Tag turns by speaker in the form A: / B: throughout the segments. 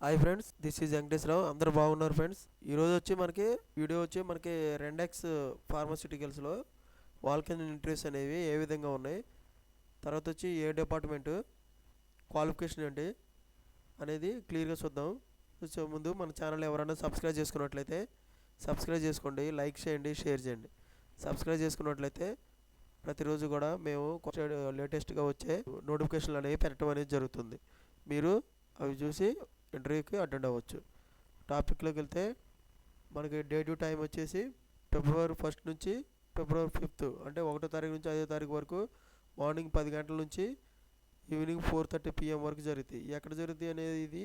A: Hi friends, this is Venkateswararao. అందరూ బాగున్నారు friends. ఈరోజు వచ్చి మనకి వీడియో వచ్చి మనకి రెండెక్స్ ఫార్మాస్యూటికల్స్లో వాల్కెన్ ఇంటర్వ్యూస్ అనేవి ఏ విధంగా ఉన్నాయి, తర్వాత వచ్చి ఏ డిపార్ట్మెంటు, క్వాలిఫికేషన్ ఏంటి అనేది క్లియర్గా చూద్దాం. సో ముందు మన ఛానల్ ఎవరైనా సబ్స్క్రైబ్ చేసుకున్నట్లయితే సబ్స్క్రైబ్ చేసుకోండి, లైక్ చేయండి, షేర్ చేయండి. సబ్స్క్రైబ్ చేసుకున్నట్లయితే ప్రతిరోజు కూడా మేము లేటెస్ట్గా వచ్చే నోటిఫికేషన్లు అనేవి పెట్టడం అనేది జరుగుతుంది. మీరు అవి చూసి ఇంటర్వ్యూకి అటెండ్ అవ్వచ్చు. టాపిక్లోకి వెళ్తే మనకి డేట్ టైం వచ్చేసి ఫిబ్రవరి 1 నుంచి ఫిబ్రవరి 5 అంటే 1వ తారీఖు నుంచి 5వ తారీఖు వరకు మార్నింగ్ 10 గంటల నుంచి ఈవినింగ్ 4:30 PM వరకు జరుగుతాయి. ఎక్కడ జరుగుతాయి అనేది ఇది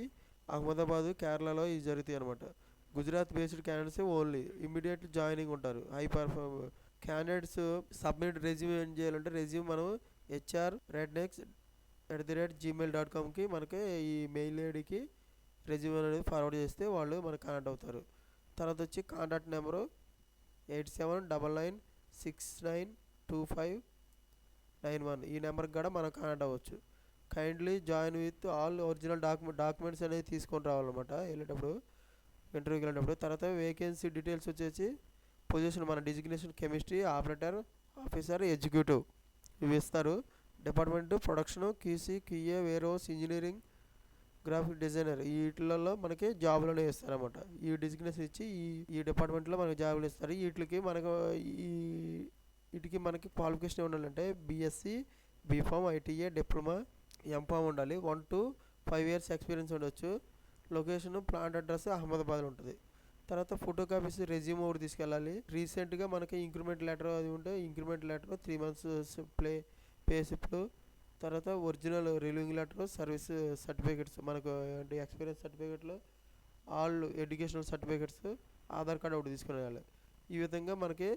A: అహ్మదాబాదు, కేరళలో ఇది జరుగుతాయి అనమాట. Gujarat based candidates only immediate joining ఉంటారు. High perform candidates submit resume ఏం చేయాలంటే రెజ్యూమ్ మనం hr@gmail.comకి మనకి ఈ మెయిల్ ఐడికి రెజ్యూమ్ అనేది ఫార్వర్డ్ చేస్తే వాళ్ళు మనకు కాంటాక్ట్ అవుతారు. తర్వాత వచ్చి కాంటాక్ట్ నెంబరు 8799692591. ఈ నెంబర్కి కూడా మనం కాంటాక్ట్ అవ్వచ్చు. Kindly join with all original documents అనేది తీసుకొని రావాలన్నమాట వెళ్ళేటప్పుడు, ఇంటర్వ్యూకి వెళ్ళేటప్పుడు. తర్వాత వేకెన్సీ డీటెయిల్స్ వచ్చేసి పొజిషన్ మన designation chemistry operator, officer, executive ఇవి ఇస్తారు. Department production, QC, QA, warehouse, engineering, graphic designer వీటిలలో మనకి జాబులు ఇస్తారన్నమాట. ఈ డిజిగ్నేషన్ ఇచ్చి ఈ డిపార్ట్మెంట్లో మనకి జాబులు ఇస్తారు. ఈ వీటికి మనకి క్వాలిఫికేషన్ ఉండాలంటే BSc, BPharm, ITA, diploma, MPharm ఉండాలి. 1 to 5 years ఎక్స్పీరియన్స్ ఉండొచ్చు. లొకేషన్ ప్లాంట్ అడ్రస్ అహ్మదాబాద్లో ఉంటుంది. తర్వాత ఫోటో కాపీస్, రెజ్యూమ్ ఒకటి తీసుకెళ్ళాలి. రీసెంట్గా మనకి ఇంక్రిమెంట్ లెటర్ అది ఉంటే ఇంక్రిమెంట్ లెటర్, 3 months పే స్లిప్లు, తర్వాత original relieving letter, service certificates మనకు అంటే ఎక్స్పీరియన్స్ సర్టిఫికెట్లు, all educational certificates, Aadhaar card ఒకటి తీసుకుని వెళ్ళాలి. ఈ విధంగా మనకి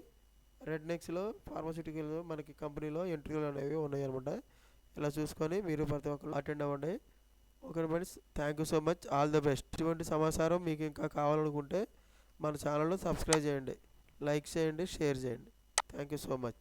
A: రెడ్నెక్స్లో ఫార్మాస్యూటికల్ మనకి కంపెనీలో ఇంటర్వ్యూలు అనేవి ఉన్నాయన్నమాట. ఇలా చూసుకొని మీరు ప్రతి ఒక్కరు అటెండ్ అవ్వండి. Okay friends, thank you so much, all the best. ఇటువంటి సమాచారం మీకు ఇంకా కావాలనుకుంటే మన ఛానల్ను సబ్స్క్రైబ్ చేయండి, లైక్ చేయండి, షేర్ చేయండి. Thank you so much.